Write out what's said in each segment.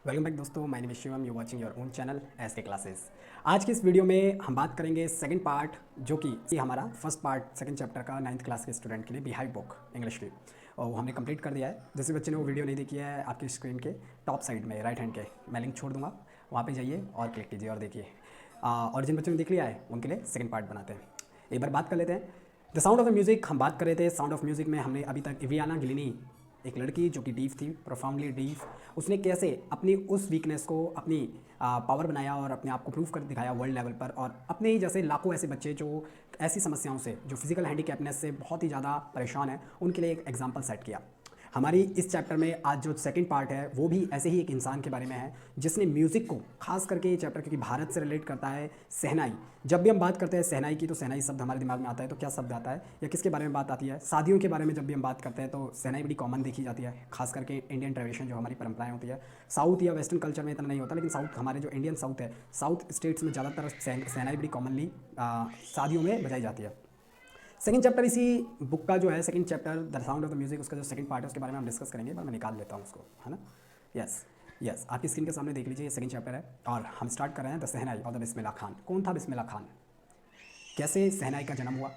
Welcome back दोस्तों, my name is Shivam, you watching your own channel S के classes. आज की इस वीडियो में हम बात करेंगे सेकंड पार्ट, जो कि ये हमारा फर्स्ट पार्ट सेकंड चैप्टर का 9th क्लास के स्टूडेंट के लिए बिहाइव बुक इंग्लिश की, और वो हमने कंप्लीट कर दिया है। जैसे बच्चे ने वो वीडियो नहीं देखी है, आपकी स्क्रीन के टॉप साइड में राइट हैंड के मैं लिंक छोड़ दूंगा, वहाँ पर जाइए और क्लिक कीजिए और देखिए। और जिन बच्चों ने देख लिया है उनके लिए सेकेंड पार्ट बनाते हैं। एक बार बात कर लेते हैं the sound of the music. हम बात कर रहे थे साउंड ऑफ म्यूज़िक में, हमने अभी तक इवियाना गिलिनी, एक लड़की जो कि डीफ थी, प्रोफाउंडली डीफ, उसने कैसे अपनी उस वीकनेस को अपनी पावर बनाया और अपने आप को प्रूव कर दिखाया वर्ल्ड लेवल पर। और अपने ही जैसे लाखों ऐसे बच्चे जो ऐसी समस्याओं से, जो फिजिकल हैंडीकैपनेस से बहुत ही ज़्यादा परेशान है, उनके लिए एक एग्जाम्पल सेट किया। हमारी इस चैप्टर में आज जो सेकंड पार्ट है वो भी ऐसे ही एक इंसान के बारे में है जिसने म्यूज़िक को, खास करके ये चैप्टर क्योंकि भारत से रिलेट करता है, शहनाई। जब भी हम बात करते हैं शहनाई की तो शहनाई शब्द हमारे दिमाग में आता है तो क्या शब्द आता है या किसके बारे में बात आती है? शादियों के बारे में जब भी हम बात करते हैं तो शहनाई बड़ी कॉमन देखी जाती है, खास करके इंडियन ट्रेडिशन जो हमारी परंपराएं होती है। साउथ या वेस्टर्न कल्चर में इतना नहीं होता, लेकिन साउथ, हमारे जो इंडियन साउथ है, साउथ स्टेट्स में ज़्यादातर शहनाई बड़ी कॉमनली शादियों में बजाई जाती है। सेकंड चैप्टर इसी बुक का जो है, second chapter the sound of the music, उसका जो सेकंड पार्ट है उसके बारे में हम डिस्कस करेंगे, पर मैं निकाल लेता हूँ उसको, है ना। यस आपकी स्क्रीन के सामने देख लीजिए, ये सेकंड चैप्टर है और हम स्टार्ट कर रहे हैं the shehnai of the Bismillah Khan. कौन था बिस्मिल्लाह खान? कैसे शहनाई का जन्म हुआ,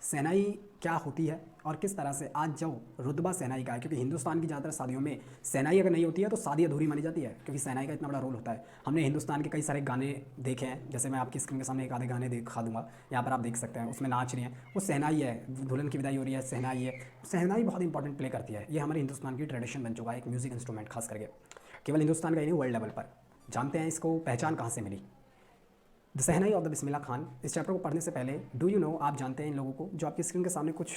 शहनाई क्या होती है और किस तरह से आज जो रुतबा शहनाई का है, क्योंकि हिंदुस्तान की ज़्यादातर शादियों में शहनाई अगर नहीं होती है तो शादी अधूरी मानी जाती है, क्योंकि शहनाई का इतना बड़ा रोल होता है। हमने हिंदुस्तान के कई सारे गाने देखे हैं, जैसे मैं आपकी स्क्रीन के सामने एक आधे गाने दिखा दूंगा, यहाँ पर आप देख सकते हैं, उसमें नाच रही हैं, वो शहनाई है, दुल्हन की विदाई हो रही है, शहनाई है। शहनाई बहुत इंपॉर्टेंट प्ले करती है, ये हमारे हिंदुस्तान की ट्रेडिशन बन चुका है, एक म्यूज़िक इंस्ट्रूमेंट, खास करके केवल हिंदुस्तान का ही नहीं, वर्ल्ड लेवल पर जानते हैं इसको। पहचान कहाँ से मिली? The shehnai of the Bismillah Khan. इस चैप्टर को पढ़ने से पहले डू यू नो, आप जानते हैं इन लोगों को जो आपकी स्क्रीन के सामने कुछ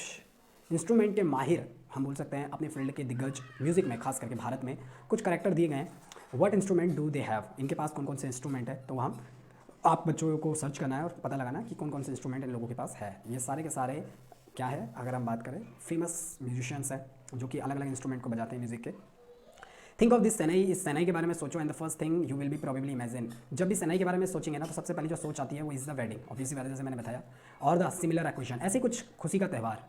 इंस्ट्रूमेंट के माहिर, हम बोल सकते हैं अपने फील्ड के दिग्गज म्यूज़िक में, खास करके भारत में कुछ करेक्टर दिए गए हैं। What instrument do they have, इनके पास कौन कौन से इंस्ट्रूमेंट है, तो हम आप बच्चों को सर्च करना है और पता लगाना कि कौन कौन से इंस्ट्रूमेंट इन लोगों के पास है। ये सारे के सारे क्या है, अगर हम बात करें, फेमस म्यूजिशियंस हैं जो कि अलग अलग इंस्ट्रूमेंट को बजाते हैं म्यूज़िक के। थिंक ऑफ दिस शहनाई, इस शहनाई के बारे में सोचो, and the first thing you will be probably imagine. जब भी शहनाई के बारे में सोचेंगे ना तो सबसे पहले जो सोच आती है वो इज़ द वेडिंग, ऑब्वियसली बात है, जैसे मैंने बताया, और द सिमिलर ओकेजन, ऐसे कुछ खुशी का त्यौहार,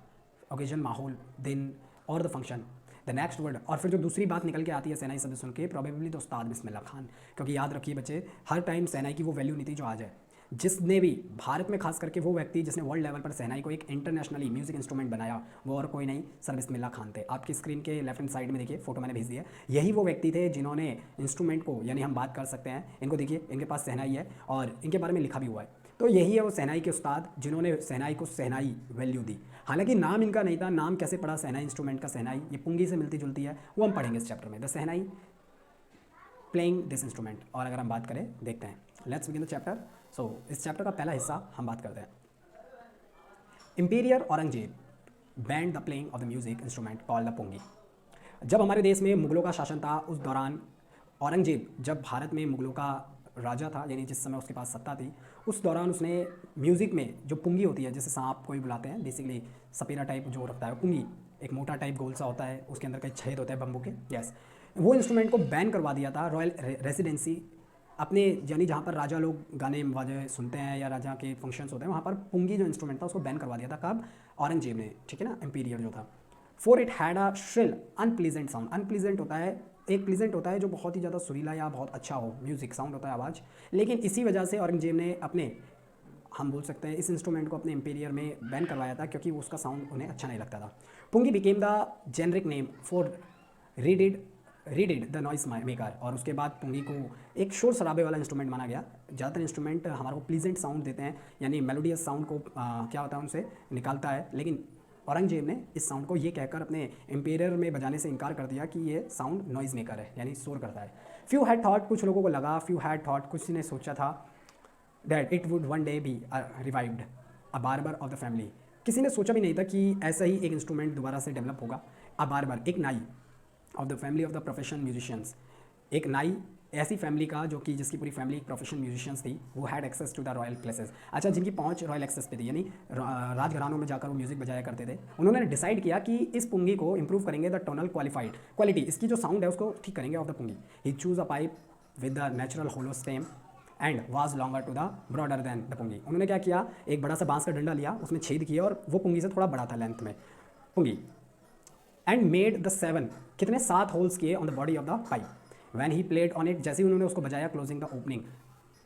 ओकेजन, माहौल, दिन, और the function, the next word. और फिर जो दूसरी बात निकल के आती है शहनाई शब्द सुन के, प्रोबेबली द उस्ताद बिस्मिल्लाह खान, क्योंकि याद रखिए बच्चे, हर टाइम शहनाई की वो वैल्यू नहीं थी जो आज है। जिसने भी भारत में, खास करके वो व्यक्ति जिसने वर्ल्ड लेवल पर शहनाई को एक इंटरनेशनली म्यूजिक इंस्ट्रूमेंट बनाया, वो और कोई नहीं, सर बिस्मिल्लाह खान थे। आपकी स्क्रीन के लेफ्ट हैंड साइड में देखिए, फोटो मैंने भेज दिया, यही वो व्यक्ति थे जिन्होंने इंस्ट्रूमेंट को, यानी हम बात कर सकते हैं, इनको देखिए, इनके पास शहनाई है और इनके बारे में लिखा भी हुआ है, तो यही है वो शहनाई के उस्ताद जिन्होंने शहनाई को शहनाई वैल्यू दी। हालांकि नाम इनका नहीं था, नाम कैसे पड़ा शहनाई इंस्ट्रूमेंट का, शहनाई ये पुंगी से मिलती जुलती है, वो हम पढ़ेंगे इस चैप्टर में, the shehnai playing this instrument. और अगर हम बात करें, देखते हैं, let's begin the chapter. So इस चैप्टर का पहला हिस्सा हम बात करते हैं। Emperor Aurangzeb banned the playing of the music instrument called the pungi. जब हमारे देश में मुगलों का शासन था, उस दौरान औरंगजेब, जब भारत में मुगलों का राजा था, यानी जिस समय उसके पास सत्ता थी, उस दौरान उसने म्यूज़िक में जो पुंगी होती है, जैसे सांप को ही बुलाते हैं, बेसिकली सपेरा टाइप जो रखता है पुंगी, एक मोटा टाइप गोल सा होता है, उसके अंदर कई छेद होते हैं बम्बू के, यस, वो इंस्ट्रूमेंट को बैन करवा दिया था रॉयल रेसिडेंसी अपने, यानी जहाँ पर राजा लोग गाने वाजे सुनते हैं या राजा के फंक्शंस होते हैं, वहाँ पर पुंगी जो इंस्ट्रूमेंट था उसको बैन करवा दिया था। कब? औरंगजेब ने, ठीक है ना, इंपीरियर जो था। For it had a shrill unpleasant sound. Unpleasant होता है, एक प्लीजेंट होता है जो बहुत ही ज़्यादा सुरीला या बहुत अच्छा हो, म्यूजिक साउंड होता है, आवाज़। लेकिन इसी वजह से औरंगजेब ने अपने, हम बोल सकते हैं, इस इंस्ट्रूमेंट को अपने इंपीरियर में बैन करवाया था, क्योंकि उसका साउंड उन्हें अच्छा नहीं लगता था। Pungi became the generic name for reeded the noise maker. और उसके बाद पुंगी को एक शोर शराबे वाला इंस्ट्रूमेंट माना गया। ज़्यादातर इंस्ट्रूमेंट हमारे को प्लीजेंट साउंड देते हैं, यानी मेलोडियस साउंड को क्या होता है उनसे निकालता है, लेकिन औरंगजेब ने इस साउंड को ये कहकर अपने इंपीरियर में बजाने से इनकार कर दिया कि ये साउंड नॉइज़ मेकर है, यानी शोर करता है। फ्यू हैड थॉट, कुछ लोगों को लगा, फ्यू हैड थॉट, कुछ ने सोचा था, that it would one day B revived a barber of the family. किसी ने सोचा भी नहीं था कि ऐसा ही एक इंस्ट्रूमेंट दोबारा से डेवलप होगा। अ बार्बर, एक नाई, of the family of the professional musicians, एक नाई ऐसी फैमिली का जो कि जिसकी पूरी फैमिली प्रोफेशनल म्यूजिशियंस थी, वो had access to the royal places. अच्छा, जिनकी पहुंच रॉयल एक्सेस पे थी, यानी राजघरानों में जाकर वो म्यूजिक बजाया करते थे, उन्होंने डिसाइड किया कि इस पुंगी को इंप्रूव करेंगे, द टोनल क्वालिटी, इसकी जो साउंड है उसको ठीक करेंगे of the pungi. He choose a pipe with the natural hollow stem and was longer to the broader than the pungi. उन्होंने क्या किया, एक बड़ा सा बांस का डंडा लिया, उसमें छेद किया और वो पुंगी से थोड़ा बड़ा था लेंथ में पुंगी, एंड मेड द 7, कितने 7 होल्स किए on the body of the pipe. When he played on it, जैसे ही उन्होंने उसको बजाया, closing the opening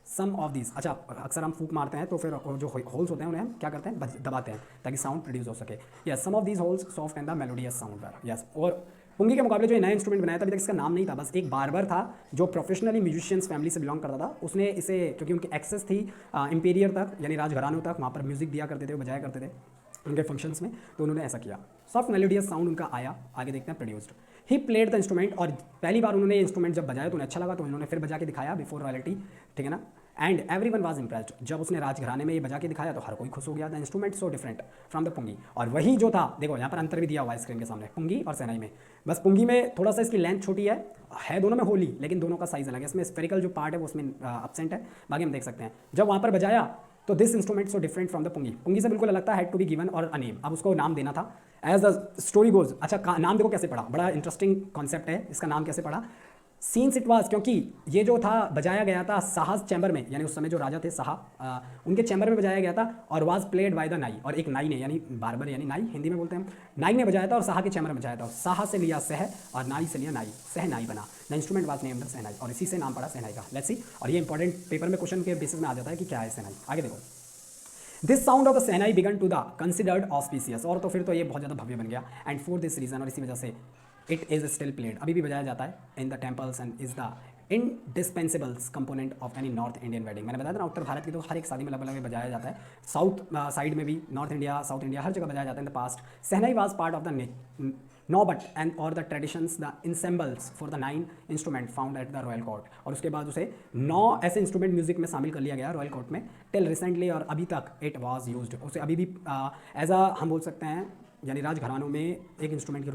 some of this, अच्छा अक्सर हम फूक मारते हैं तो फिर जो होल्स होते हैं उन्हें हम क्या करते हैं, दबाते हैं ताकि साउंड प्रोड्यूस हो सके। Yes, some of these holes soft and the melodious sound were. Yes, और पुंगी के मुकाबले जो नया इंस्ट्रूमेंट बनाया था, अभी तक इसका नाम नहीं था, बस एक बार्बर था जो प्रोफेशनली म्यूजिशियंस फैमिली से बिलोंग करता था, उसने इसे, क्योंकि उनकी एक्सेस थी इंपीरियर तक यानी राजघरानों तक, वहाँ पर म्यूजिक दिया करते थे, वो बजाया करते थे उनके फंक्शंस में, तो उन्होंने ऐसा किया। सॉफ्ट मेलोडियस साउंड उनका आया, आगे देखते हैं produced. He played the instrument, और पहली बार उन्होंने इंस्ट्रूमेंट जब बजाया तो उन्हें अच्छा लगा, तो उन्होंने फिर बजा के दिखाया बिफोर रॉयल्टी, ठीक है ना। And every one was impressed, जब उसने राजघराने में ये बजा के दिखाया तो हर कोई खुश हो गया। The instrument so different from the pungi, और वही जो था, देखो यहाँ पर अंतर भी दिया हुआ है स्क्रीन के सामने, पुंगी और सेनाई में। बस पुंगी में थोड़ा सा इसकी लेंथ छोटी है दोनों में होली, लेकिन दोनों का साइज अलग है। इसमें स्फेरिकल जो पार्ट है वो उसमें एब्सेंट है, बाकी हम देख सकते हैं। जब वहाँ पर बजाया तो this instrument so different from the pungi, pungi से बिल्कुल अलग था, हैड टू बी गिवन और अ नेम, अब उसको नाम देना था एज द स्टोरी गोज। अच्छा नाम देखो कैसे पड़ा, बड़ा इंटरेस्टिंग कॉन्सेप्ट है, इसका नाम कैसे पड़ा, सीन्स इट वाज, क्योंकि ये जो था बजाया गया था शाह चैम्बर में, यानी उस समय जो राजा थे शाह, उनके चैम्बर में बजाया गया था, और वाज प्लेड बाय द नाई, और एक नाई ने, यानी बार्बर यानी नाई हिंदी में बोलते हैं, नाई ने बजाया था और शाह के चैम्बर में बजाया था। शाह से लिया सह और नाई से लिया नाई, सह नाई बना, द इंस्ट्रूमेंट वाज नेम्ड सहनाई, और इसी से नाम पड़ा सहनाई का। लेट्स सी, और ये इंपॉर्टेंट पेपर में क्वेश्चन के बेसिस में आ जाता है कि क्या है सहनाई। आगे देखो, this sound of the shehnai began to the considered auspicious, और तो फिर तो ये बहुत ज़्यादा भव्य बन गया, एंड फॉर दिस रीजन, और इसी वजह से इट इज़ स्टिल प्लेड, अभी भी बजाया जाता है in the temples, and is the indispensables component of any north Indian wedding. मैंने बताया था ना, उत्तर भारत की तो हर एक शादी में अलग अलग बजाया जाता है, साउथ साइड में भी, नॉर्थ इंडिया, साउथ इंडिया, हर जगह बजाया जाता है in the past. Shehnai was part of the naubat and और the traditions, the ensembles for the 9 instrument found at the royal court, और उसके बाद उसे 9 ऐसे इंस्ट्रूमेंट म्यूजिक में शामिल कर लिया गया रॉयल कोर्ट में, टिल रिसेंटली, और अभी तक इट वाज यूज्ड, उसे अभी भी एज अ हम बोल सकते हैं, यानी राजघरानों में एक इंस्ट्रूमेंट के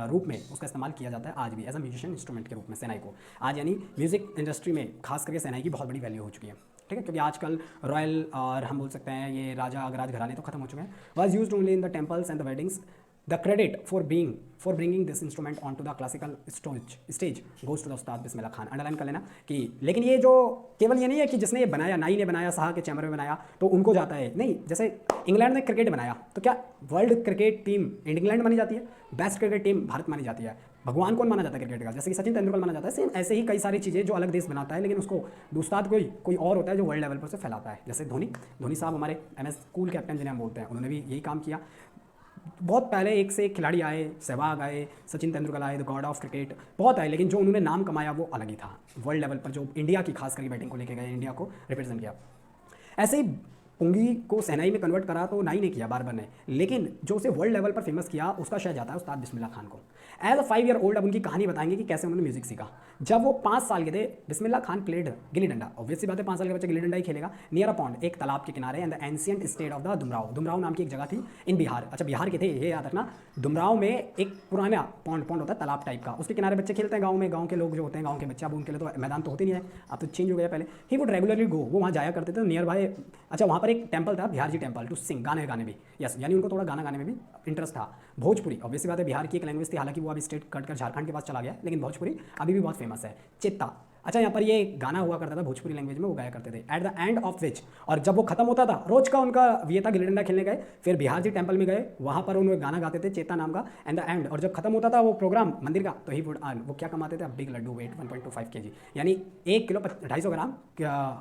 रूप में उसका इस्तेमाल किया जाता है आज भी, एज अ म्यूजिशियन इंस्ट्रूमेंट के रूप में सेनाई को आज, यानी म्यूजिक इंडस्ट्री में खास करके सेनाई की बहुत बड़ी वैल्यू हो चुकी है, ठीक है, क्योंकि आजकल रॉयल और हम बोल सकते हैं ये राजघराने तो खत्म हो चुके हैं, was used only in the temples and the weddings. The credit for bringing this instrument on to the classical stage goes to the Ustad Bismillah Khan. Underline कर लेना कि, लेकिन ये जो केवल ये नहीं है कि जिसने ये बनाया, नाई ने बनाया, शाह के चैम्बर में बनाया तो उनको जाता है, नहीं, जैसे इंग्लैंड ने क्रिकेट बनाया तो क्या वर्ल्ड क्रिकेट टीम इंग्लैंड मानी जाती है, बेस्ट क्रिकेट टीम भारत मानी जाती है, भगवान कौन माना जाता है क्रिकेट का, जैसे कि सचिन तेंदुलकर माना जाता है, सेम ऐसे ही कई सारी चीज़ें जो अलग देश बनाता है, लेकिन उसको उस्ताद कोई और होता है जो वर्ल्ड लेवल पर से फैलाता है। जैसे धोनी साहब हमारे MS स्कूल कैप्टन जिन्हें हम बोलते हैं, उन्होंने भी यही काम किया। बहुत पहले एक से एक खिलाड़ी आए, सहवाग आए, सचिन तेंदुलकर आए, द गॉड ऑफ क्रिकेट, बहुत आए, लेकिन जो उन्होंने नाम कमाया वो अलग ही था वर्ल्ड लेवल पर, जो इंडिया की खास करके बैटिंग को लेके गए, इंडिया को रिप्रेजेंट किया। ऐसे ही पुंगी को सेनाई में कन्वर्ट करा तो नाई ने किया, बार्बर ने, लेकिन जो उसे वर्ल्ड लेवल पर फेमस किया उसका श्रेय जाता है उस्ताद बिस्मिल्लाह खान को। एज अ 5 ईयर ओल्ड, अब उनकी कहानी बताएंगे कि कैसे उन्होंने म्यूजिक सीखा। जब वो 5 साल के थे, बिस्मिल्लाह खान प्लेड गिल्ली डंडा, ऑब्वियसली बात है 5 साल के बच्चे गिल्ली डंडा ही खेलेगा, नियर अ पॉन्ड, एक तालाब के किनारे, and the ancient state of the Dumraon नाम की एक जगह थी इन बिहार। अच्छा बिहार के थे, ये याद रखना, दुमराव में एक पुराना पॉन्ड होता है तालाब टाइप का, उसके किनारे बच्चे खेलते हैं गाँव में, गाँव के लोग जो होते हैं, गाँव के बच्चे, अब उनके लिए तो मैदान तो होते नहीं है, अब तो चेंज हो गया, पहले ही वुड रेगुलरली गो, वो वहाँ जाया करते थे नियर बाय। अच्छा वहाँ पर एक टेम्पल था बिहार जी टेम्पल, टू सिंग, गाने गाने भी, यस, यानी उनको थोड़ा गाना गाने में भी इंटरेस्ट था। भोजपुरी ऑब्वियसली बात है बिहार की एक लैंग्वेज थी, हालांकि वो अभी स्टेट कट कर झारखंड के पास चला गया, लेकिन भोजपुरी अभी भी बहुत फेमस है। चित्ता, अच्छा यहाँ पर ये गाना हुआ करता था भोजपुरी लैंग्वेज में, वो गाया करते थे। At the end of which, और जब वो खत्म होता था, रोज का उनका ये था गिल्ली डंडा खेलने गए, फिर बिहार जी टेम्पल में गए, वहाँ पर उन्होंने गाना गाते थे चेता नाम का, एंड द एंड, और जब खत्म होता था वो प्रोग्राम मंदिर का, तो ही वुड अर्न, वो क्या कमाते थे, बिग लड्डू वेट 1.25 kg, यानी 1 किलो 250 ग्राम,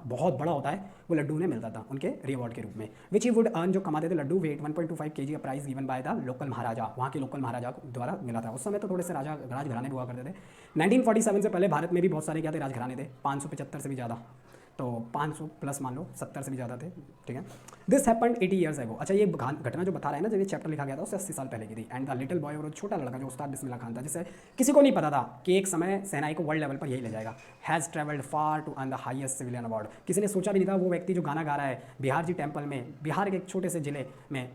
बहुत बड़ा होता है, वो लड्डू उन्हें मिलता था उनके रिवॉर्ड के रूप में, विच ही वुड अर्न, जो कमाते थे लड्डू वेट 1.25 kg, का price given by the local Maharaja, वहाँ के लोकल महाराजा द्वारा मिला था। उस समय तो थोड़े से राजघराने भी हुआ करते थे। 1947 से पहले भारत में भी बहुत सारे क्या थे, राजघराने थे, 575 से भी ज़्यादा, तो 500 प्लस मान लो, 70 से भी ज़्यादा थे, ठीक है। This happened 80 years ago. अच्छा ये घटना जो बता रहा है ना, जब ये चैप्टर लिखा गया था उससे 80 साल पहले की थी। एंड द लिटिल बॉय, और छोटा लड़का जो उस्ताद बिस्मिल्लाह खान था, जिसे किसी को नहीं पता था कि एक समय सेनाई को वर्ल्ड लेवल पर यही ले जाएगा, has travelled far to earn the highest civilian award. किसी ने सोचा भी नहीं था वो व्यक्ति जो गाना गा रहा है बिहार जी टेम्पल में, बिहार के एक छोटे से जिले में,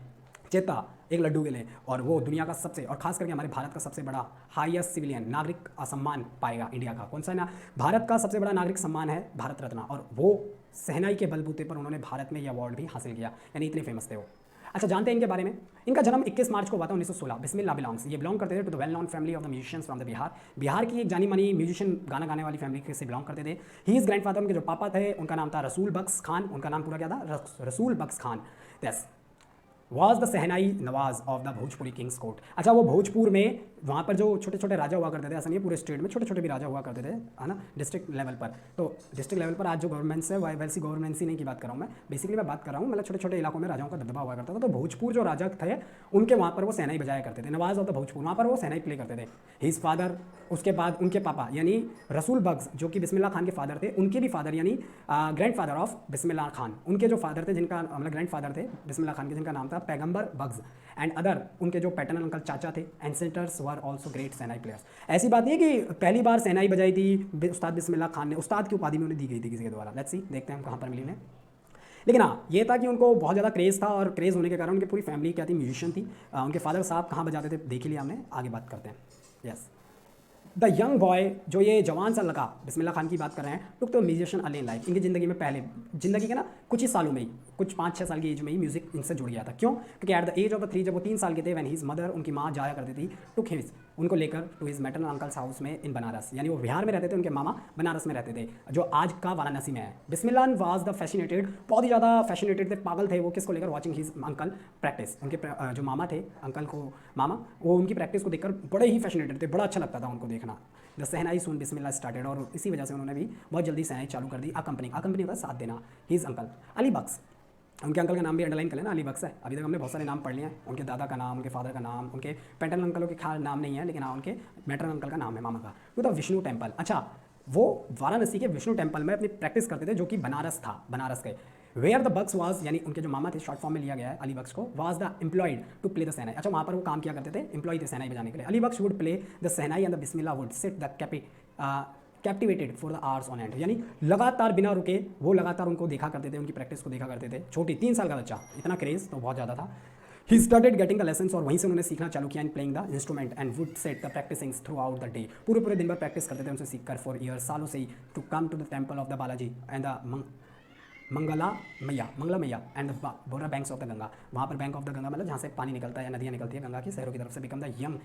चेता, एक लड्डू के लिए, और वो दुनिया का सबसे, और खास करके हमारे भारत का सबसे बड़ा हाईएस्ट सिविलियन नागरिक सम्मान पाएगा इंडिया का। कौन सा ना, भारत का सबसे बड़ा नागरिक सम्मान है भारत रत्न, और वो सहनाई के बलबूते पर उन्होंने भारत में ये अवार्ड भी हासिल किया, यानी इतने फेमस थे वो। अच्छा जानते हैं इनके बारे में, इनका जन्म 21 मार्च को हुआ था 1916। बिस्मिल्लाह बिलोंग्स, ये बिलोंग करते थे to the well known family of the musicians from the Bihar. Bihar की एक जानी मानी म्यूजिशियन, गाना गाने वाली फैमिली से बिलोंग करते थे। ही इज़ ग्रैंडफादर, उनके जो पापा थे उनका नाम था रसूल बख्श खान, उनका नाम पूरा क्या था, Rasool Bakhsh Khan. Yes, was the shehnai nawaz of the Bhojpuri kings court. अच्छा, वो भोजपुर में वहाँ पर जो छोटे छोटे राजा हुआ करते थे, ऐसा नहीं है पूरे स्टेट में छोटे छोटे भी राजा हुआ करते थे, है ना, डिस्ट्रिक्ट लेवल पर। तो डिस्ट्रिक्ट लेवल पर आज जो गवर्नमेंट्स है वैसी गवर्नमेंट्स ही नहीं की बात कर रहा हूँ मैं, बेसिकली मैं बात कर रहा हूँ मतलब छोटे छोटे इलाकों में राजाओं का दबदबा हुआ करता था। तो भोजपुर जो राजा थे उनके वहाँ पर वो सहनाई बजाया करते थे, नवाज ऑफ द भोजपुर, वहाँ पर वो सहनाई प्ले करते थे। हिज फादर, उसके बाद उनके पापा यानी रसूल बग्स जो कि बिस्मिल्लाह खान के फादर थे, उनके भी फादर यानी grand father of Bismillah Khan, उनके जो फादर थे जिनका मतलब ग्रैंड फादर थे बिस्मिल्लाह खान के, जिनका नाम था पैगंबर बग्स एंड अदर, उनके जो पैटर्नल अंकल चाचा थे ancestors were also great shehnai players. ऐसी बात नहीं है कि पहली बार सहनाई बजाई थी उस्ताद बिस्मिल्लाह खान ने, उस्ताद की उपाधि में उन्हें दी गई थी किसी के द्वारा। लेट्स सी, देखते हैं हम कहाँ पर मिली ने। लेकिन हाँ, ये था कि उनको बहुत ज़्यादा क्रेज़ था और क्रेज़ होने के कारण उनकी पूरी फैमिली क्या थी, म्यूजिशियन थी। उनके फादर साहब कहाँ बजाते थे देख ही लिया हमने, आगे बात करते हैं। यस, द यंग बॉय, जो ये जवान सा लड़का बिस्मिल्लाह खान की बात कर रहे हैं, टुक तो म्यूजिशियन अर्ली इन लाइफ, इनकी ज़िंदगी में पहले ज़िंदगी के ना कुछ ही सालों में ही, कुछ 5-6 साल की एज में ही म्यूजिक इनसे जुड़ गया था। क्यों? क्योंकि at the age of the 3, जब वो 3 साल के थे, व्हेन हिज मदर, उनकी माँ जाया करती थी टुक हिज, उनको लेकर to his maternal uncle's house में इन बनारस, यानी वो बिहार में रहते थे, उनके मामा बनारस में रहते थे जो आज का वाराणसी में है। बिस्मिल्लाह वाज द फैसिनेटेड, बहुत ही ज़्यादा फैसिनेटेड थे, पागल थे वो किसको लेकर, वॉचिंग हिज अंकल प्रैक्टिस, उनके जो मामा थे, अंकल को मामा, वो उनकी प्रैक्टिस को देखकर बड़े ही फैसिनेटेड थे, बड़ा अच्छा लगता था उनको देखना। The shehnai soon Bismillah started, और इसी वजह से उन्होंने भी बहुत जल्दी सहनाई चालू कर दी। अकम्पनी होता है साथ देना। हिज अंकल अली बख्श, उनके अंकल का नाम भी अंडरलाइन कर लेना, अली बख्श है। अभी तक हमने बहुत सारे नाम पढ़ लिए हैं, उनके दादा का नाम, उनके फादर का नाम, उनके पैटर्नल अंकलों के ख्याल नाम नहीं है, लेकिन हाँ उनके मैटरनल अंकल का नाम है, मामा का। टू द विष्णु टेम्पल, अच्छा वो वाराणसी के विष्णु टेम्पल में अपनी प्रैक्टिस करते थे, जो कि बनारस था, बनारस के। वेयर द बक्स वाज, यानी उनके जो मामा थे, शॉर्ट फॉर्म में लिया गया है अली बख्श को, was the employed to play the shehnai. अच्छा, वहाँ पर वो काम किया करते थे, एम्प्लॉय थे सहनाई बजाने के लिए। Ali Bakhsh would play the shehnai and the Bismillah would sit the captivated for the hours on end, यानी लगातार बिना रुके वो लगातार उनको देखा करते थे, उनकी प्रैक्टिस को देखा करते थे। छोटी 3 साल का बच्चा, इतना क्रेज तो बहुत ज़्यादा था। He started getting the lessons, और वहीं से उन्होंने सीखना चालू किया in playing the instrument and would set the practisings throughout the day, पूरे दिन भर प्रैक्टिस करते थे उनसे सीख कर, फॉर ईयर, सालों से ही, to come to the temple of the Balaji and the Mangala Maiya and the बोरा बैंक्स ऑफ द गंगा, वहाँ पर बैंक ऑफ द गंगा मतलब जहाँ से पानी निकलता है या नदियाँ निकलती है गंगा की शहरों की तरफ से, become the young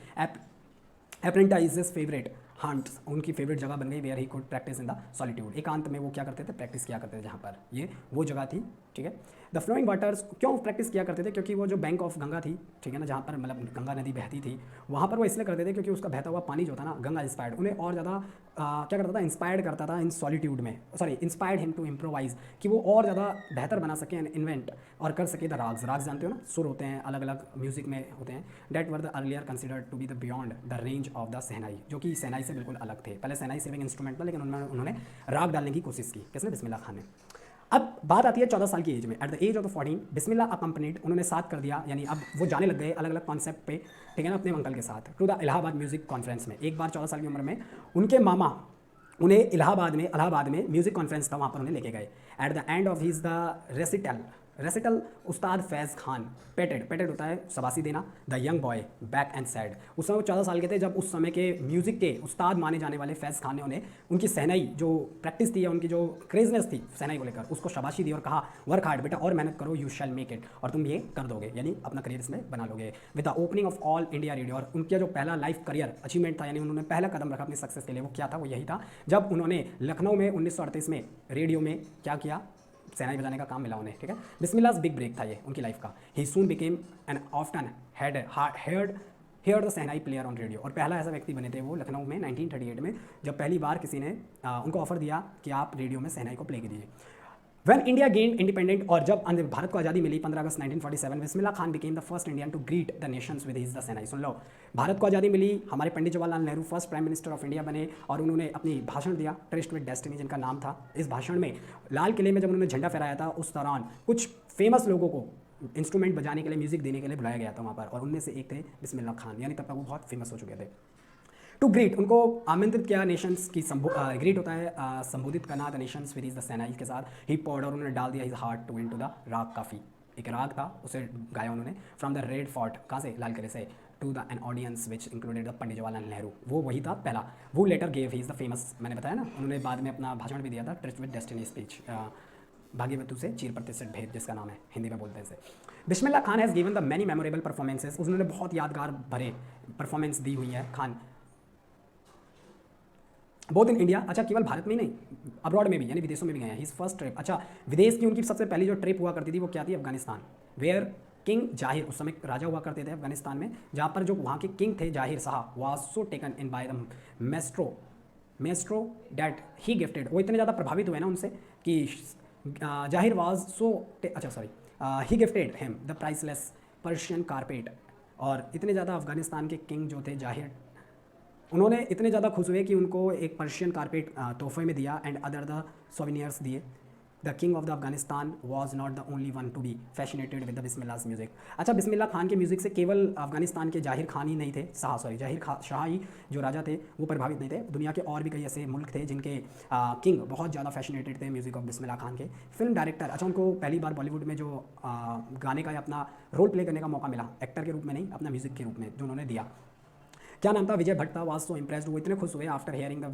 apprentices favourite haunts, उनकी फेवरेट जगह बन गई, where he could practise in the solitude, एकांत में वो क्या करते थे, प्रैक्टिस किया करते थे, जहाँ पर ये वो जगह थी। ठीक है, द फ्लोइंग वाटर्स, क्यों प्रैक्टिस किया करते थे, क्योंकि वो जो बैंक ऑफ गंगा थी, ठीक है ना, जहाँ पर मतलब गंगा नदी बहती थी, वहाँ पर वो इसलिए करते थे क्योंकि उसका बहता हुआ पानी जो था ना, गंगा इंस्पायर्ड उन्हें और ज़्यादा क्या करता था, इंस्पायर्ड करता था इन सॉलिट्यूड में, sorry inspired him to improvise, कि वो और ज़्यादा बेहतर बना सके एंड इन्वेंट और कर सके द राग्स, राग्स जानते हो ना, सुर होते हैं, अलग अलग म्यूजिक में होते हैं, that were the earlier considered to be the beyond the range of the shehnai, जो कि सहनाई से बिल्कुल अलग थे। पहले सहनाई सेविंग इंस्ट्रूमेंट था, लेकिन उन्होंने राग डालने की कोशिश की, किसने, बिस्मिल्लाह खान ने। अब बात आती है 14 साल की एज में, at the age of the 14 Bismillah accompanied, उन्होंने साथ कर दिया, यानी अब वो जाने लग गए अलग अलग कॉन्सेप्ट पे, ठीक है ना, अपने अंकल के साथ, to the Allahabad music conference में। एक बार 14 साल की उम्र में उनके मामा उन्हें इलाहाबाद में म्यूजिक कॉन्फ्रेंस था, वहाँ पर उन्हें लेके गए। At the end of his the recital उस्ताद फैज़ खान पेटेड होता है शबासी देना, the young boy back and sad, उस समय वो 14 साल के थे जब उस समय के म्यूज़िक के उस्ताद माने जाने वाले फैज़ खान ने उन्हें उनकी सहनाई जो प्रैक्टिस थी या उनकी जो क्रेजनेस थी सहनाई को लेकर, उसको शाबाशी दी और कहा, वर्क हार्ड बेटा और मेहनत करो, यू शैल मेक इट, और तुम ये कर दोगे, यानी अपना करियर इसमें बना लोगे। With the opening of all India radio, और उनका जो पहला लाइफ करियर अचीवमेंट था, यानी उन्होंने पहला कदम रखा अपनी सक्सेस के लिए, वो क्या था, वो यही था जब उन्होंने लखनऊ में 1938 में रेडियो में क्या किया, सहनाई बजाने का काम मिला उन्हें। ठीक है, बिस्मिल्लाह's बिग ब्रेक था ये उनकी लाइफ का। He soon became an often heard the shehnai player on radio, और पहला ऐसा व्यक्ति बने थे वो लखनऊ में 1938 में, जब पहली बार किसी ने उनको ऑफर दिया कि आप रेडियो में सहनाई को प्ले कीजिए। When India gained independent, और जब भारत को आज़ादी मिली 15 अगस्त 1947, Bismillah Khan became the first Indian to greet the nations with his सहनाई। सुन लो, भारत को आज़ादी मिली, हमारे Pandit Jawaharlal Nehru first prime minister of India बने, और उन्होंने अपनी भाषण दिया, ट्रिस्ट विद डेस्टिनी जिनका नाम था। इस भाषण में लाल किले में जब उन्होंने झंडा फहराया था, उस दौरान कुछ फेमस लोगों को इंस्ट्रूमेंट बजाने के लिए, म्यूजिक देने के लिए बुलाया गया था वहाँ पर, और उनमें से एक थे बिस्मिल्लाह खान, यानी तब तक वो बहुत फेमस हो चुके थे। टू ग्रीट, उनको आमंत्रित किया नेशंस की, ग्रीट होता है संबोधित करना, the nations with the shehnai के साथ। ही पॉर्ड, और उन्होंने डाल दिया his heart to into the raga Kafi, एक राग था उसे गाया उन्होंने, फ्रॉम द रेड फोर्ट, कहाँ से, लाल किले से, to the an audience which included the Pandit Jawaharlal Nehru, वो वही था पहला। वो later gave, he is the famous, मैंने बताया ना, उन्होंने बाद में अपना भाषण भी दिया था, ट्रिस्ट विद डेस्टिनी स्पीच, भाग्यवतु से चीर प्रतिशत भेद जिसका नाम है, हिंदी में बोलते हैं इसे। Bismillah Khan has given the many memorable performances, उन्होंने बहुत यादगार भरे परफॉर्मेंस दी हुई है खान, बहुत इन इंडिया, अच्छा केवल भारत में ही नहीं, अब्रॉड में भी, यानी विदेशों में भी गए हैं। हिज फर्स्ट ट्रिप, अच्छा विदेश की उनकी सबसे पहली जो ट्रिप हुआ करती थी वो क्या थी, अफगानिस्तान, वेयर किंग जाहिर, उस समय राजा हुआ करते थे अफगानिस्तान में, जहाँ पर जो वहाँ के किंग थे जाहिर Shah, was so taken in by the maestro that he gifted, वो इतने ज़्यादा प्रभावित हुए ना उनसे कि जाहिर वाज सो अच्छा sorry he gifted him the priceless Persian carpet. और इतने ज़्यादा अफगानिस्तान के किंग जो थे जाहिर, उन्होंने इतने ज़्यादा खुश हुए कि उनको एक पर्शियन कारपेट तोहफे में दिया एंड अदर द सोविनियर्स दिए। The king of the Afghanistan was not the only one to be fascinated with the Bismillah's music. अच्छा, बिस्मिल्लाह खान के म्यूज़िक से केवल अफगानिस्तान के जाहिर खान ही नहीं थे, शाह ही जो राजा थे वो प्रभावित नहीं थे, दुनिया के और भी कई ऐसे मुल्क थे जिनके किंग बहुत ज़्यादा फैसिनेटेड थे म्यूज़िक ऑफ बिस्मिल्लाह खान के। फिल्म डायरेक्टर, अच्छा उनको पहली बार बॉलीवुड में जो गाने का अपना रोल प्ले करने का मौका मिला, एक्टर के रूप में नहीं, अपना म्यूज़िक के रूप में जो उन्होंने दिया, क्या नाम था, विजय भट्ट था, वाज सो इम्प्रेस्ड, वो इतने खुश हुए after hearing the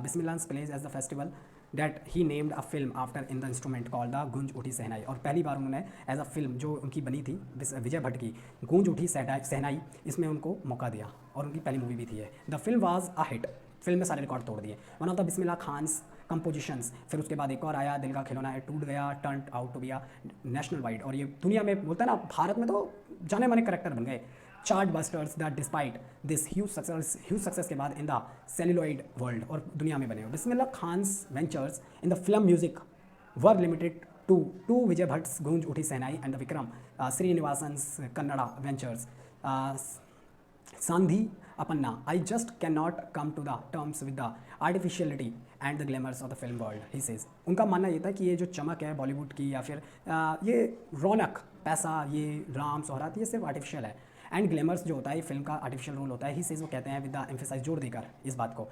Bismillah's plays as the festival that he named a film after in the instrument called the Goonj Uthi सहनाई। और पहली बार उन्होंने एज अ फिल्म जो उनकी बनी थी विजय भट्ट की, गूंज उठी सहनाई, इसमें उनको मौका दिया और उनकी पहली मूवी भी थी। The film was a hit, film में सारे रिकॉर्ड तोड़ दिए। One of the Bismillah Khan's compositions. फिर उसके बाद एक और आया, दिल का खिलौना है टूट गया, turn out to be a national wide, और ये दुनिया में बोलता है ना, भारत में तो जाने माने करेक्टर बन गए, chart busters that despite this huge success के बाद इन द सेल्युलॉइड वर्ल्ड, और दुनिया में बने हो। Bismillah Khan's ventures in the film music were limited to Vijay Bhatt's Goonj Uthi Shehnai and the Vikram Srinivasan's Kannada ventures Sanaadi Appanna. I just can not come to the terms with the artificiality and the glamours of the film world, he says. उनका मानना ये था कि ये जो चमक है बॉलीवुड की, या फिर ये रौनक, पैसा, ये राम सोहरात, ये सिर्फ आर्टिफिशियल है, एंड ग्लैमर्स जो होता है फिल्म का आर्टिफिशियल रोल होता है, ही सेज, वो कहते हैं विद द एम्फेसाइज, जोर देकर इस बात को।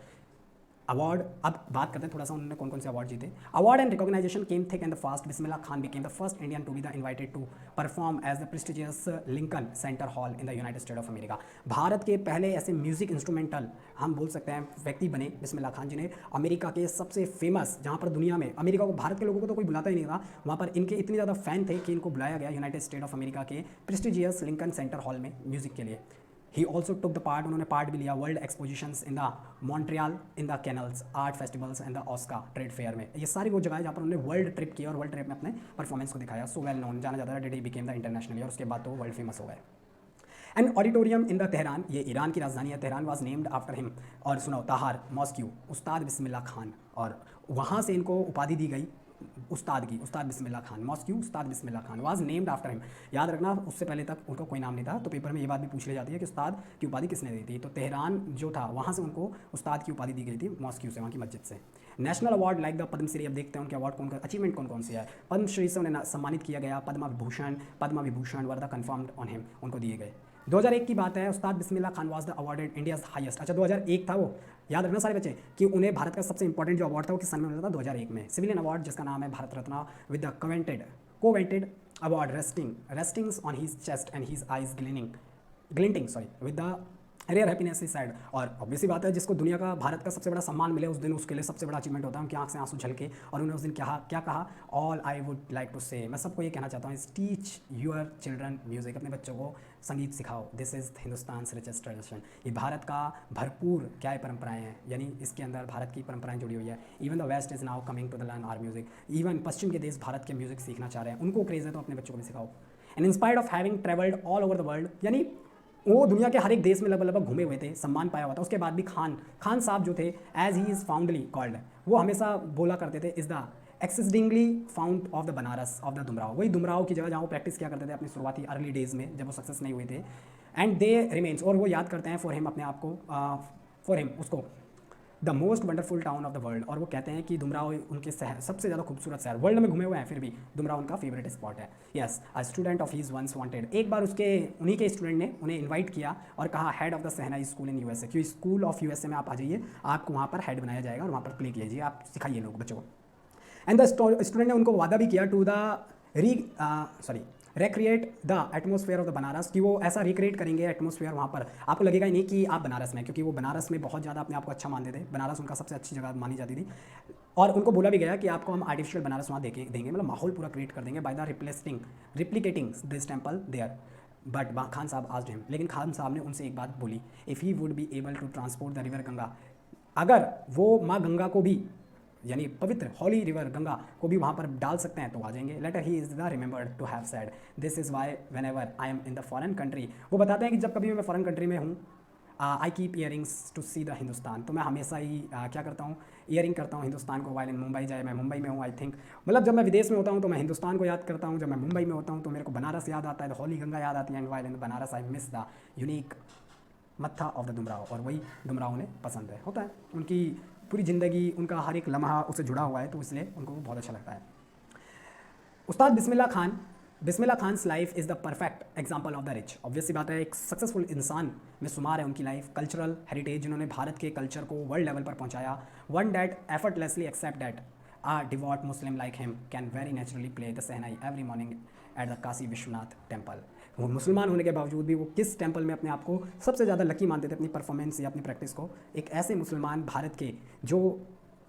अवार्ड, अब बात करते हैं थोड़ा सा उन्होंने कौन कौन से अवार्ड जीते। Award and recognization came thick and the fast. Bismillah Khan became the first Indian to be the invited to perform as the prestigious Lincoln Center hall in the United State of America. Bharat के पहले ऐसे music instrumental हम बोल सकते हैं व्यक्ति बने बिस्मिल्लाह खान जी ने, अमेरिका के सबसे फेमस, जहाँ पर दुनिया में अमेरिका को, भारत के लोगों को तो कोई बुलाता ही नहीं था, वहाँ पर इनके इतने ज़्यादा फैन थे कि इनको बुलाया गया यूनाइटेड स्टेट ऑफ अमेरिका के प्रेस्टिजियस लिंकन सेंटर हॉल में म्यूजिक के लिए। He also took the part, उन्होंने पार्ट भी लिया world expositions in the Montreal, in the canals art festivals and the Osaka trade fair में। ये सारी वो जगह है जहाँ पर उन्होंने वर्ल्ड ट्रिप किया और वर्ल्ड ट्रिप में अपने परफॉर्मेंस को दिखाया। सो वेल नोन, जाना जाता है, that he became the internationally, और उसके बाद तो वर्ल्ड फेमस हो गए। And auditorium in the Tehran, ये ईरान की राजधानी है, Tehran was named after him. और सुनो, ताहार मॉस्क्यू, उस्ताद बिस्मिल्लाह खान, और वहाँ से इनको उपाधि दी गई उस्ताद की, उस्ताद Bismillah Khan, mosque Ustad Bismillah Khan was named after him. याद रखना, उससे पहले तक उनका कोई नाम नहीं था, तो पेपर में ये बात भी पूछ ली जाती है कि उस्ताद की उपाधि किसने दी थी, तो तेहरान जो था वहाँ से उनको उस्ताद की उपाधि दी गई थी, मॉस्क्यू से, वहाँ की मस्जिद से। National award like the Padmashri, अब देखते हैं उनके अवार्ड कौन कौन, अचीवमेंट कौन कौन सी है। पद्मश्री से उन्हें सम्मानित किया गया, Padma Vibhushan were the confirmed on him, उनको दिए गए। 2001 की बात है, Ustad Bismillah Khan was the awarded India's highest, अच्छा 2001 था वो, याद रखना सारे बच्चे कि उन्हें भारत का सबसे इंपॉर्टेंट जो अवार्ड था वो किस सन में मिला था, 2001 में, सिविलियन अवार्ड जिसका नाम है Bharat Ratna with the coveted award restings on his chest and his eyes glinting with the rare happiness is said. और ऑब्वियसली बात है, जिसको दुनिया का, भारत का सबसे बड़ा सम्मान मिले उस दिन उसके लिए सबसे बड़ा अचीवमेंट होता है, उनकी आंख से आंसू झलके। और उन्होंने उस दिन क्या कहा, all I would like to say, मैं सबको ये कहना चाहता हूँ, टीच यूर चिल्ड्रन म्यूजिक, अपने बच्चों को संगीत सिखाओ, this is Hindustan richest tradition, ये भारत का भरपूर क्या है परंपराएं हैं, यानी इसके अंदर भारत की परंपराएं जुड़ी हुई है। Even the west is now coming to the learn our music, even पश्चिम के देश भारत के म्यूजिक सीखना चाह रहे हैं, उनको क्रेज़ है तो अपने बच्चों को भी सिखाओ। And inspired of having travelled all over the world, यानी वो दुनिया के हर एक देश में लगभग घूमे हुए थे, सम्मान पाया हुआ था। उसके बाद भी खान साहब जो थे, as he is fondly called, वो हमेशा बोला करते थे, is the existingly found of the Banaras of the Dumraon, वही दुमराव की जगह जहाँ वो प्रैक्टिस किया करते थे अपनी शुरुआती अर्ली डेज़ में जब वो सक्सेस नहीं हुए थे। एंड दे रिमेन्स, और वो याद करते हैं फॉर हिम, अपने आप को, फॉर हिम, उसको, the most wonderful town of the world, और वो कहते हैं कि दुमराव उनके शहर, सबसे ज़्यादा खूबसूरत शहर, वर्ल्ड में घूमे हुए हैं फिर भी दुमराव उनका फेवरेट स्पॉट है। Yes, a student of his once wanted, एक बार उन्हीं के स्टूडेंट ने उन्हें इन्वाइट किया और कहा, head of the shehnai school in USA, क्योंकि स्कूल ऑफ यूएसए में आप आ जाइए, आपको वहाँ पर हेड बनाया जाएगा और वहाँ पर प्ले कीजिए, आप सिखाइए लोग बच्चों को। एंड द स्टूडेंट ने उनको वादा भी किया to the recreate the atmosphere of the Banaras, कि वो ऐसा रिक्रिएट करेंगे एटमोसफेयर वहाँ पर, आपको लगेगा ही नहीं कि आप बनारस में, क्योंकि वो बनारस में बहुत ज़्यादा अपने आप को अच्छा मानते थे, बनारस उनका सबसे अच्छी जगह मानी जाती थी। और उनको बोला भी गया कि आपको हम आर्टिफिशियल बनारस वहाँ देंगे, मतलब माहौल पूरा क्रिएट कर देंगे by the replicating this temple there. But Khan Sahab asked him, लेकिन खान साहब ने उनसे एक बात बोली, if he would be able to transport the river Ganga, अगर वो माँ गंगा को भी यानी पवित्र हॉली रिवर गंगा को भी वहाँ पर डाल सकते हैं तो आ जाएंगे। Later he is the remembered to have said this is why whenever I am in the foreign country. वो बताते हैं कि जब कभी मैं फॉरेन कंट्री में हूँ, I keep earrings to see the Hindustan, तो मैं हमेशा ही क्या करता हूँ, ईयरिंग करता हूँ हिंदुस्तान को। वाइल इन मुंबई, जाए मैं मुंबई में हूँ आई थिंक, मतलब जब मैं विदेश में होता हूँ तो मैं हिंदुस्तान को याद करता हूँ, जब मैं मुंबई में होता हूँ तो मेरे को बनारस याद आता है, द हॉली गंगा याद आती है। And while in Banaras I miss the unique मत्था ऑफ द डुमराव, और वही डुमराव उन्हें पसंद है, होता है उनकी पूरी ज़िंदगी, उनका हर एक लम्हा उससे जुड़ा हुआ है, तो इसलिए उनको बहुत अच्छा लगता है। Ustad Bismillah Khan's life is the perfect example of the rich. Obvious सी बात है, एक सक्सेसफुल इंसान में शुमार है उनकी लाइफ। कल्चरल हेरिटेज, जिन्होंने भारत के कल्चर को वर्ल्ड लेवल पर पहुंचाया। One that effortlessly accept that a devout Muslim like him can very naturally play the shehnai every morning at the Kashi Vishwanath temple. वो मुसलमान होने के बावजूद भी वो किस टेम्पल में अपने आप को सबसे ज़्यादा लकी मानते थे अपनी परफॉर्मेंस या अपनी प्रैक्टिस को। एक ऐसे मुसलमान भारत के जो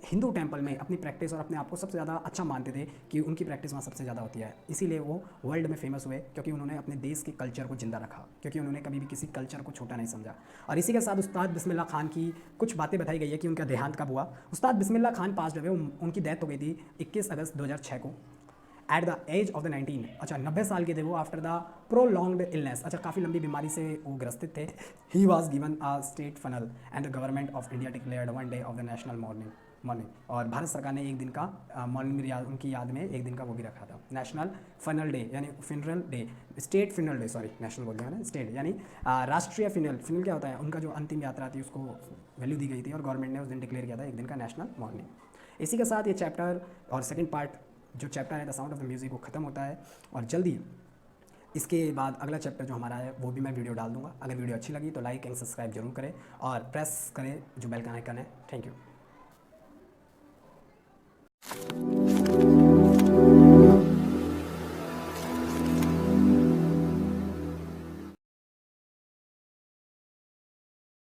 हिंदू टेम्पल में अपनी प्रैक्टिस और अपने आप को सबसे ज़्यादा अच्छा मानते थे कि उनकी प्रैक्टिस वहाँ सबसे ज़्यादा होती है, इसीलिए वो वर्ल्ड में फेमस हुए, क्योंकि उन्होंने अपने देश के कल्चर को जिंदा रखा, क्योंकि उन्होंने कभी भी किसी कल्चर को छोटा नहीं समझा। और इसी के साथ उस्ताद बिस्मिल्लाह खान की कुछ बातें बताई गई है कि उनका देहांत कब हुआ। उस्ताद बिस्मिल्लाह खान पास हुए, उनकी डेथ हो गई थी 21 अगस्त 2006 को at the age of the 19। अच्छा, 90 साल के थे वो, आफ्टर द प्रोलॉन्ग्ड इलनेस। अच्छा, काफ़ी लंबी बीमारी से वो ग्रसित थे। He was given a state funnel and the government of India declared one day of the national morning, और भारत सरकार ने एक दिन का मॉर्निंग उनकी याद में एक दिन का वो भी रखा था, नेशनल फनल डे, यानी funeral day, state funeral day, sorry national बोल दिया मैंने, स्टेट यानी राष्ट्रीय फिनल क्या होता है, उनका जो अंतिम यात्रा थी उसको वैल्यू दी गई थी और गवर्नमेंट ने उस दिन डिक्लेयर किया था एक दिन का नेशनल मॉर्निंग। इसी के साथ ये चैप्टर और सेकेंड पार्ट जो चैप्टर है the sound of the music वो ख़त्म होता है, और जल्दी इसके बाद अगला चैप्टर जो हमारा है वो भी मैं वीडियो डाल दूंगा। अगर वीडियो अच्छी लगी तो लाइक एंड सब्सक्राइब जरूर करें और प्रेस करें जो बेल का आइकन है। Thank you.